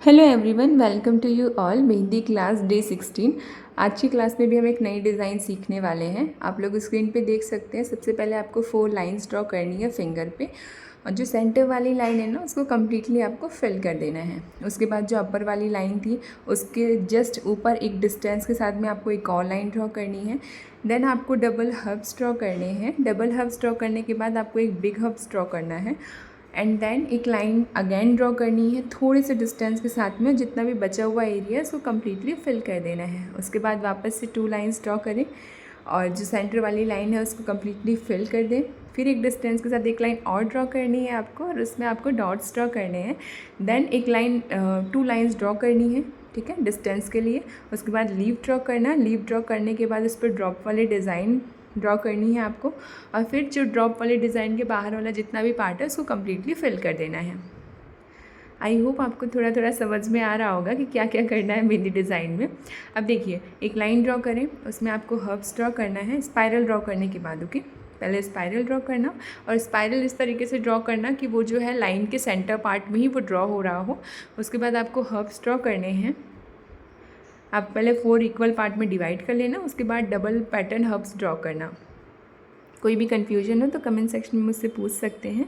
Hello everyone, welcome to you all mehndi class day 16। आज की class में भी हम एक नई डिज़ाइन सीखने वाले हैं। आप लोग स्क्रीन पे देख सकते हैं। सबसे पहले आपको 4 लाइंस ड्रॉ करनी है फिंगर पे, और जो सेंटर वाली लाइन है ना उसको कम्प्लीटली आपको फिल कर देना है। उसके बाद जो अपर वाली लाइन थी उसके जस्ट ऊपर एक डिस्टेंस के साथ में आपको एक और लाइन ड्रॉ करनी है। देन आपको डबल हब्स ड्रॉ करने हैं। डबल हब्स ड्रॉ करने के बाद आपको एक बिग हब्स ड्रॉ करना है एंड देन एक लाइन अगेन ड्रॉ करनी है थोड़े से डिस्टेंस के साथ में। जितना भी बचा हुआ एरिया है उसको कम्प्लीटली फिल कर देना है। उसके बाद वापस से 2 लाइंस ड्रॉ करें और जो सेंटर वाली लाइन है उसको कम्प्लीटली फिल कर दें। फिर एक डिस्टेंस के साथ एक लाइन और ड्रॉ करनी है आपको, और उसमें आपको डॉट्स ड्रॉ करने हैं। देन एक लाइन 2 लाइंस ड्रॉ करनी है, ठीक है, डिस्टेंस के लिए। उसके बाद लीव ड्रॉ करना। लीव ड्रॉ करने के बाद उस पर ड्रॉप वाले डिज़ाइन ड्रॉ करनी है आपको, और फिर जो ड्रॉप वाले डिज़ाइन के बाहर वाला जितना भी पार्ट है उसको कम्प्लीटली फिल कर देना है। आई होप आपको थोड़ा थोड़ा समझ में आ रहा होगा कि क्या क्या करना है मेहंदी डिज़ाइन में। अब देखिए, एक लाइन ड्रॉ करें, उसमें आपको हर्ब्स ड्रॉ करना है स्पाइरल ड्रॉ करने के बाद। ओके, पहले स्पाइरल ड्रॉ करना, और स्पाइरल इस तरीके से ड्रॉ करना कि वो जो है लाइन के सेंटर पार्ट में ही वो ड्रॉ हो रहा हो। उसके बाद आपको हर्ब्स ड्रॉ करने हैं। आप पहले 4 इक्वल पार्ट में डिवाइड कर लेना। उसके बाद डबल पैटर्न हर्ब्स ड्रॉ करना। कोई भी कन्फ्यूजन हो तो कमेंट सेक्शन में मुझसे पूछ सकते हैं।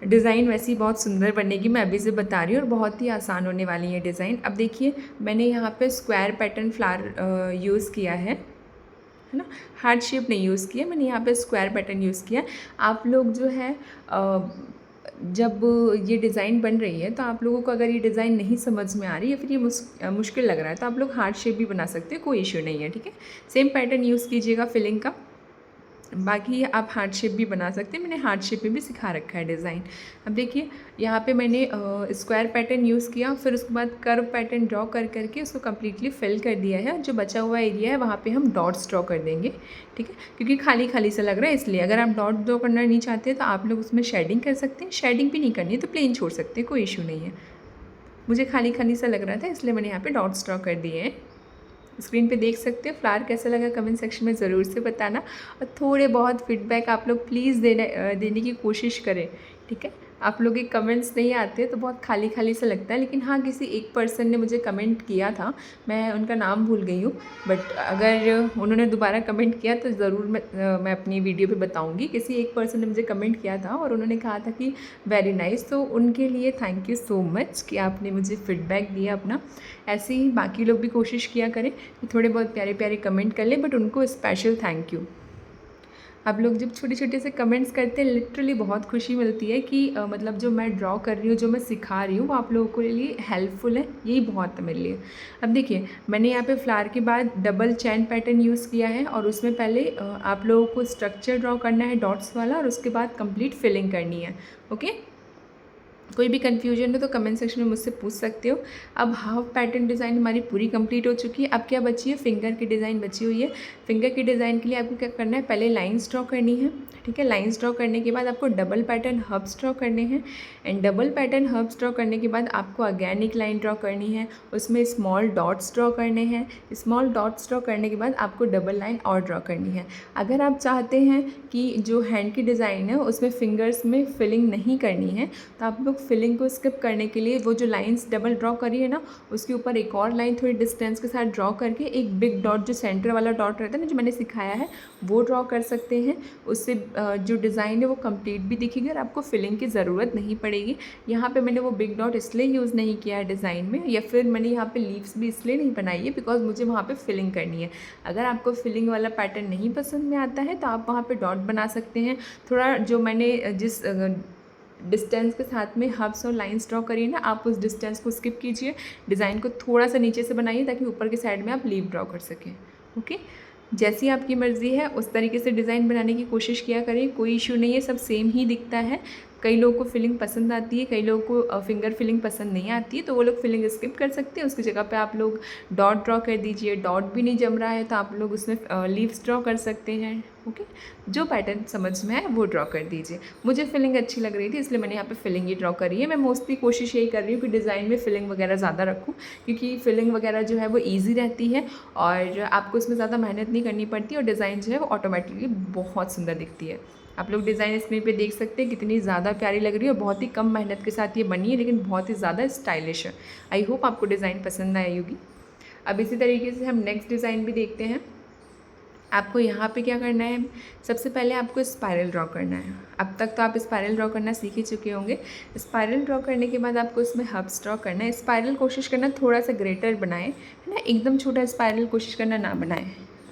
डिज़ाइन वैसे ही बहुत सुंदर बनेगी, मैं अभी से बता रही हूँ, और बहुत ही आसान होने वाली है डिज़ाइन। अब देखिए, मैंने यहाँ पे स्क्वायर पैटर्न फ्लावर यूज़ किया है ना, हार्ट शेप नहीं यूज़ किया, मैंने यहाँ पे स्क्वायर पैटर्न यूज़ किया। आप लोग जो है जब ये डिज़ाइन बन रही है तो आप लोगों को अगर ये डिज़ाइन नहीं समझ में आ रही है, फिर ये मुश्किल लग रहा है, तो आप लोग हार्ट शेप भी बना सकते हैं, कोई इशू नहीं है, ठीक है। सेम पैटर्न यूज़ कीजिएगा फिलिंग का। बाकी आप हार्ट शेप भी बना सकते हैं, मैंने हार्ट शेप में भी सिखा रखा है डिज़ाइन। अब देखिए, यहाँ पे मैंने स्क्वायर पैटर्न यूज़ किया, फिर उसके बाद कर्व पैटर्न ड्रॉ कर करके उसको कम्प्लीटली फिल कर दिया है। जो बचा हुआ एरिया है वहाँ पे हम डॉट्स ड्रॉ कर देंगे, ठीक है, क्योंकि खाली खाली सा लग रहा है इसलिए। अगर आप डॉट ड्रॉ करना नहीं चाहते तो आप लोग उसमें शेडिंग कर सकते हैं। शेडिंग भी नहीं करनी है तो प्लेन छोड़ सकते हैं, कोई इशू नहीं है। मुझे खाली खाली सा लग रहा था इसलिए मैंने यहाँ पर डॉट्स ड्रॉ कर दिए हैं। स्क्रीन पे देख सकते हो। फ्लावर कैसा लगा कमेंट सेक्शन में ज़रूर से बताना, और थोड़े बहुत फीडबैक आप लोग प्लीज़ देने की कोशिश करें, ठीक है। आप लोग के कमेंट्स नहीं आते तो बहुत खाली खाली सा लगता है, लेकिन हाँ, किसी एक पर्सन ने मुझे कमेंट किया था, मैं उनका नाम भूल गई हूँ, बट अगर उन्होंने दोबारा कमेंट किया तो ज़रूर मैं अपनी वीडियो पे बताऊँगी। किसी एक पर्सन ने मुझे कमेंट किया था और उन्होंने कहा था कि वेरी नाइस, तो उनके लिए थैंक यू सो मच कि आपने मुझे फीडबैक दिया अपना। ऐसे ही बाकी लोग भी कोशिश किया करें कि थोड़े बहुत प्यारे प्यारे कमेंट कर लें, बट उनको स्पेशल थैंक यू। आप लोग जब छोटे छोटे से कमेंट्स करते हैं, लिटरली बहुत खुशी मिलती है कि मतलब जो मैं ड्रॉ कर रही हूँ, जो मैं सिखा रही हूँ, वो आप लोगों के लिए हेल्पफुल है, यही बहुत है मेरे लिए। अब देखिए, मैंने यहाँ पे फ्लावर के बाद डबल चैन पैटर्न यूज़ किया है, और उसमें पहले आप लोगों को स्ट्रक्चर ड्रॉ करना है डॉट्स वाला, और उसके बाद कंप्लीट फिलिंग करनी है। ओके, कोई भी कन्फ्यूजन हो तो कमेंट सेक्शन में मुझसे पूछ सकते हो। अब हाफ पैटर्न डिज़ाइन हमारी पूरी कंप्लीट हो चुकी है। अब क्या बची है, फिंगर की डिज़ाइन बची हुई है। फिंगर की डिज़ाइन के लिए आपको क्या करना है, पहले लाइंस ड्रॉ करनी है, ठीक है। लाइंस ड्रॉ करने के बाद आपको डबल पैटर्न हब्स ड्रॉ करने हैं, एंड डबल पैटर्न हब्स ड्रॉ करने के बाद आपको अगेन एक लाइन ड्रॉ करनी है, उसमें स्मॉल डॉट्स ड्रॉ करने हैं। स्मॉल डॉट्स ड्रॉ करने के बाद आपको डबल लाइन और ड्रॉ करनी है। अगर आप चाहते हैं कि जो हैंड की डिज़ाइन है उसमें फिंगर्स में फिलिंग नहीं करनी है, तो आप लोग फिलिंग को स्किप करने के लिए वो जो लाइंस डबल ड्रॉ करी है ना, उसके ऊपर एक और लाइन थोड़ी डिस्टेंस के साथ ड्रॉ करके एक बिग डॉट, जो सेंटर वाला डॉट रहता है ना, जो मैंने सिखाया है, वो ड्रॉ कर सकते हैं। उससे जो डिज़ाइन है वो कंप्लीट भी दिखेगी और आपको फिलिंग की ज़रूरत नहीं पड़ेगी। यहाँ पे मैंने वो बिग डॉट इसलिए यूज़ नहीं किया है डिज़ाइन में, या फिर मैंने यहाँ पे लीव्स भी इसलिए नहीं बनाई है बिकॉज मुझे वहाँ पे फिलिंग करनी है। अगर आपको फिलिंग वाला पैटर्न नहीं पसंद में आता है तो आप वहाँ पे डॉट बना सकते हैं। थोड़ा जो मैंने जिस डिस्टेंस के साथ में हब्स और लाइंस ड्रॉ करिए ना, आप उस डिस्टेंस को स्किप कीजिए, डिज़ाइन को थोड़ा सा नीचे से बनाइए ताकि ऊपर के साइड में आप लीव ड्रॉ कर सकें। ओके, जैसी आपकी मर्ज़ी है उस तरीके से डिज़ाइन बनाने की कोशिश किया करें, कोई इशू नहीं है, सब सेम ही दिखता है। कई लोगों को फिलिंग पसंद आती है, कई लोगों को फिंगर फिलिंग पसंद नहीं आती है, तो वो लोग फिलिंग स्किप कर सकते हैं। उसकी जगह पे आप लोग डॉट ड्रॉ कर दीजिए। डॉट भी नहीं जम रहा है तो आप लोग उसमें लीव्स ड्रॉ कर सकते हैं। ओके, जो पैटर्न समझ में आए वो ड्रॉ कर दीजिए। मुझे फिलिंग अच्छी लग रही थी इसलिए मैंने यहाँ पे फिलिंग ही ड्रॉ करी है। मैं मोस्टली कोशिश यही कर रही हूँ कि डिज़ाइन में फिलिंग वगैरह ज़्यादा रखूँ, क्योंकि फिलिंग वगैरह जो है वो ईजी रहती है और आपको इसमें ज़्यादा मेहनत नहीं करनी पड़ती, और डिज़ाइन जो है वो ऑटोमेटिकली बहुत सुंदर दिखती है। आप लोग डिज़ाइन स्क्रीन पे देख सकते हैं कितनी ज़्यादा प्यारी लग रही है और बहुत ही कम मेहनत के साथ ये बनी है, लेकिन बहुत ही ज़्यादा स्टाइलिश है। आई होप आपको डिज़ाइन पसंद आई होगी। अब इसी तरीके से हम नेक्स्ट डिज़ाइन भी देखते हैं। आपको यहाँ पे क्या करना है, सबसे पहले आपको स्पायरल ड्रॉ करना है। अब तक तो आप स्पायरल ड्रॉ करना सीख ही चुके होंगे। स्पायरल ड्रॉ करने के बाद आपको इसमें हब्स ड्रॉ करना है। स्पायरल कोशिश करना थोड़ा सा ग्रेटर बनाएं, है ना, एकदम छोटा स्पायरल कोशिश करना ना बनाएं,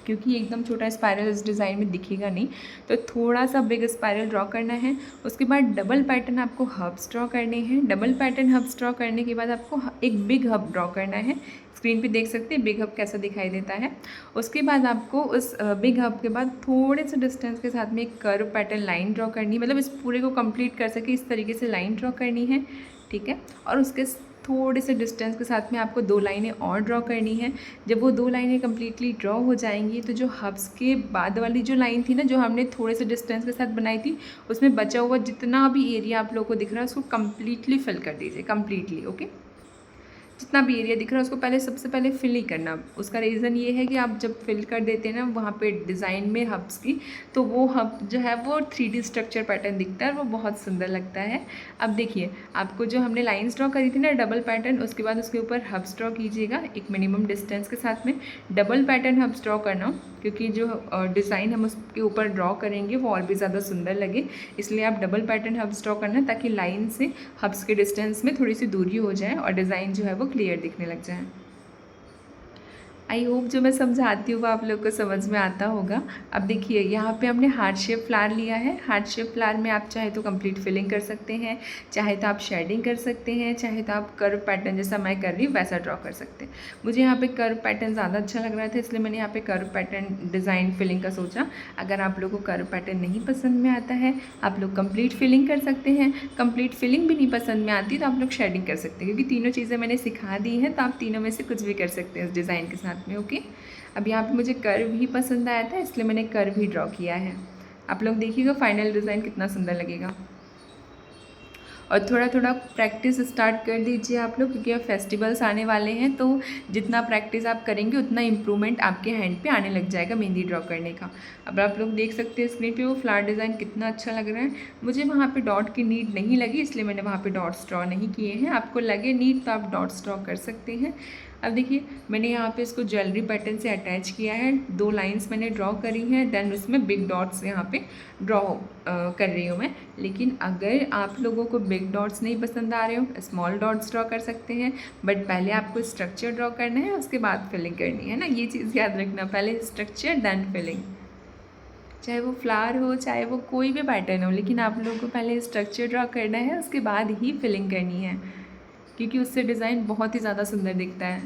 क्योंकि एकदम छोटा स्पायरल इस डिज़ाइन में दिखेगा नहीं। तो थोड़ा सा बिग स्पायरल ड्रॉ करना है। उसके बाद डबल पैटर्न आपको हब्स ड्रॉ करने हैं। डबल पैटर्न हब्स ड्रॉ करने के बाद आपको एक बिग हब ड्रॉ करना है। स्क्रीन पे देख सकते हैं बिग हब कैसा दिखाई देता है। उसके बाद आपको उस बिग हब के बाद थोड़े से डिस्टेंस के साथ में एक कर्व पैटर्न लाइन ड्रॉ करनी है, मतलब इस पूरे को कंप्लीट कर सके इस तरीके से लाइन ड्रॉ करनी है, ठीक है। और उसके थोड़े से डिस्टेंस के साथ में आपको 2 लाइनें और ड्रॉ करनी है। जब वो 2 लाइनें कम्प्लीटली ड्रॉ हो जाएंगी तो जो हब्स के बाद वाली जो लाइन थी ना, जो हमने थोड़े से डिस्टेंस के साथ बनाई थी, उसमें बचा हुआ जितना भी एरिया आप लोगों को दिख रहा है उसको कम्प्लीटली फिल कर दीजिए, कम्प्लीटली, ओके। जितना भी एरिया दिख रहा है उसको पहले सबसे पहले फिल ही करना। उसका रीज़न ये है कि आप जब फिल कर देते हैं ना वहाँ पे डिज़ाइन में हब्स की, तो वो हब जो है वो 3D स्ट्रक्चर पैटर्न दिखता है और वो बहुत सुंदर लगता है। अब देखिए, आपको जो हमने लाइंस ड्रॉ करी थी ना डबल पैटर्न, उसके बाद उसके ऊपर हब्स ड्रॉ कीजिएगा एक मिनिमम डिस्टेंस के साथ में। डबल पैटर्न हब्स ड्रॉ करना, क्योंकि जो डिज़ाइन हम उसके ऊपर ड्रॉ करेंगे वो और भी ज़्यादा सुंदर लगे, इसलिए आप डबल पैटर्न हब्स ड्रॉ करना, ताकि लाइन से हब्स के डिस्टेंस में थोड़ी सी दूरी हो जाए और डिज़ाइन जो है वो क्लियर दिखने लग जाए। आई होप जो मैं समझाती हूँ वो आप लोग को समझ में आता होगा। अब देखिए, यहाँ पे हमने हार्ट शेप फ्लावर लिया है। हार्ट शेप फ्लावर में आप चाहे तो कंप्लीट फिलिंग कर सकते हैं, चाहे तो आप शेडिंग कर सकते हैं, चाहे तो आप कर्व पैटर्न जैसा मैं कर रही हूँ वैसा ड्रॉ कर सकते हैं। मुझे यहाँ पे कर्व पैटर्न ज़्यादा अच्छा लग रहा था, इसलिए मैंने यहाँ पे कर्व पैटर्न डिज़ाइन फिलिंग का सोचा। अगर आप लोगों को कर्व पैटर्न नहीं पसंद में आता है, आप लोग कंप्लीट फिलिंग कर सकते हैं। कंप्लीट फिलिंग भी नहीं पसंद में आती तो आप लोग शेडिंग कर सकते हैं, क्योंकि तीनों चीज़ें मैंने सिखा दी हैं, तो आप तीनों में से कुछ भी कर सकते हैं इस डिज़ाइन के साथ में, ओके। अब यहाँ पे मुझे कर्व ही पसंद आया था, इसलिए मैंने कर्व ही ड्रॉ किया है। आप लोग देखिएगा फाइनल डिज़ाइन कितना सुंदर लगेगा। और थोड़ा थोड़ा प्रैक्टिस स्टार्ट कर दीजिए आप लोग, क्योंकि अब फेस्टिवल्स आने वाले हैं, तो जितना प्रैक्टिस आप करेंगे उतना इम्प्रूवमेंट आपके हैंड पे आने लग जाएगा मेहंदी ड्रॉ करने का। अब आप लोग देख सकते हैं स्क्रीन पे वो फ्लावर डिज़ाइन कितना अच्छा लग रहा है। मुझे वहाँ पे डॉट की नीड नहीं लगी, इसलिए मैंने वहाँ पे डॉट्स ड्रॉ नहीं किए हैं। आपको लगे नीड तो आप डॉट्स ड्रॉ कर सकते हैं। अब देखिए, मैंने यहाँ पे इसको ज्वेलरी पैटर्न से अटैच किया है। 2 लाइंस मैंने ड्रॉ करी हैं, देन उसमें बिग डॉट्स यहाँ पे ड्रॉ कर रही हूँ मैं। लेकिन अगर आप लोगों को बिग डॉट्स नहीं पसंद आ रहे हो, स्मॉल डॉट्स ड्रॉ कर सकते हैं, बट पहले आपको स्ट्रक्चर ड्रॉ करना है, उसके बाद फिलिंग करनी है ना, ये चीज़ याद रखना, पहले स्ट्रक्चर देन फिलिंग। चाहे वो फ्लावर हो, चाहे वो कोई भी पैटर्न हो, लेकिन आप लोगों को पहले स्ट्रक्चर ड्रॉ करना है, उसके बाद ही फिलिंग करनी है, क्योंकि उससे डिज़ाइन बहुत ही ज़्यादा सुंदर दिखता है।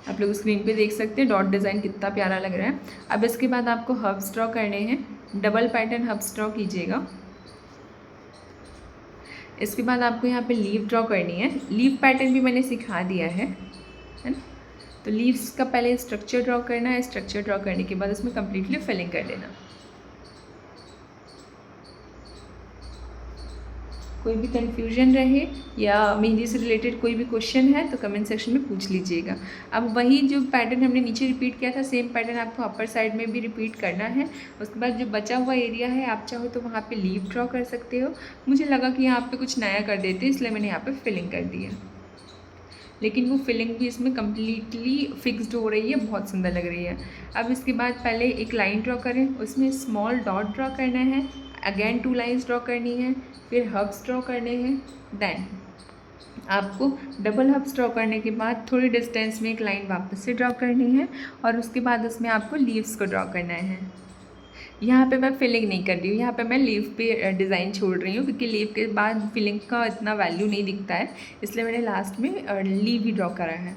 आप लोग स्क्रीन पे देख सकते हैं डॉट डिज़ाइन कितना प्यारा लग रहा है। अब इसके बाद आपको हब्स ड्रॉ करने हैं। डबल पैटर्न हब्स ड्रॉ कीजिएगा। इसके बाद आपको यहाँ पे लीव ड्रॉ करनी है। लीव पैटर्न भी मैंने सिखा दिया है ना। तो लीव्स का पहले स्ट्रक्चर ड्रॉ करना है, स्ट्रक्चर ड्रॉ करने के बाद उसमें कम्प्लीटली फिलिंग कर देना। कोई भी कन्फ्यूजन रहे या मेहंदी से रिलेटेड कोई भी क्वेश्चन है तो कमेंट सेक्शन में पूछ लीजिएगा। अब वही जो पैटर्न हमने नीचे रिपीट किया था, सेम पैटर्न आपको अपर साइड में भी रिपीट करना है। उसके बाद जो बचा हुआ एरिया है, आप चाहो तो वहाँ पे लीव ड्रॉ कर सकते हो। मुझे लगा कि यहाँ पे कुछ नया कर देते, इसलिए मैंने यहाँ पे फिलिंग कर दी है। लेकिन वो फिलिंग भी इसमें कम्प्लीटली फिक्स्ड हो रही है, बहुत सुंदर लग रही है। अब इसके बाद पहले एक लाइन ड्रॉ करें, उसमें स्मॉल डॉट ड्रॉ करना है, अगेन 2 लाइन्स ड्रॉ करनी है, फिर हब्स ड्रॉ करने हैं। देन आपको डबल हब्स ड्रॉ करने के बाद थोड़ी डिस्टेंस में एक लाइन वापस से ड्रॉ करनी है, और उसके बाद उसमें आपको लीव्स को ड्रॉ करना है। यहाँ पे मैं फिलिंग नहीं कर रही हूँ, यहाँ पे मैं लीव पे डिज़ाइन छोड़ रही हूँ, क्योंकि लीव के बाद फिलिंग का इतना वैल्यू नहीं दिखता है, इसलिए मैंने लास्ट में लीव ही ड्रॉ करा है।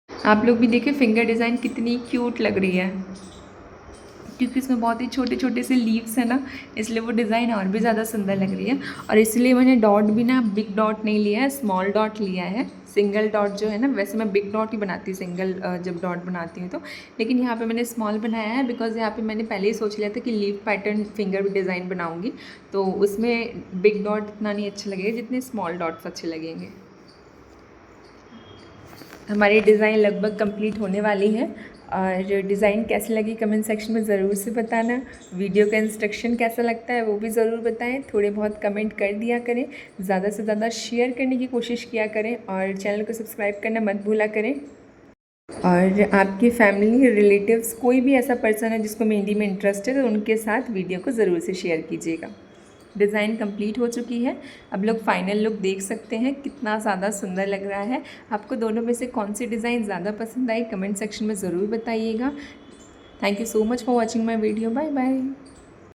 आप लोग भी देखिए फिंगर डिज़ाइन कितनी क्यूट लग रही है, क्योंकि इसमें बहुत ही छोटे छोटे से लीव्स है ना, इसलिए वो डिज़ाइन और भी ज़्यादा सुंदर लग रही है। और इसलिए मैंने डॉट भी ना बिग डॉट नहीं लिया है, स्मॉल डॉट लिया है। सिंगल डॉट जो है ना, वैसे मैं बिग डॉट ही बनाती हूँ सिंगल जब डॉट बनाती हूँ तो, लेकिन यहाँ पे मैंने स्मॉल बनाया है, बिकॉज यहाँ पे मैंने पहले ही सोच लिया था कि लीव पैटर्न फिंगर डिज़ाइन बनाऊँगी, तो उसमें बिग डॉट इतना नहीं अच्छा लगेगा जितने स्मॉल डॉट्स अच्छे लगेंगे। हमारी डिज़ाइन लगभग कंप्लीट होने वाली है। और डिज़ाइन कैसी लगी कमेंट सेक्शन में ज़रूर से बताना। वीडियो का इंस्ट्रक्शन कैसा लगता है वो भी ज़रूर बताएं। थोड़े बहुत कमेंट कर दिया करें, ज़्यादा से ज़्यादा शेयर करने की कोशिश किया करें और चैनल को सब्सक्राइब करना मत भूला करें। और आपकी फैमिली रिलेटिव्स कोई भी ऐसा पर्सन है जिसको मेहंदी में इंटरेस्ट है तो उनके साथ वीडियो को ज़रूर से शेयर कीजिएगा। डिज़ाइन कंप्लीट हो चुकी है। अब लोग फाइनल लुक देख सकते हैं, कितना ज़्यादा सुंदर लग रहा है। आपको दोनों में से कौन सी डिज़ाइन ज़्यादा पसंद आई कमेंट सेक्शन में ज़रूर बताइएगा। Thank you so much for watching my video. Bye bye.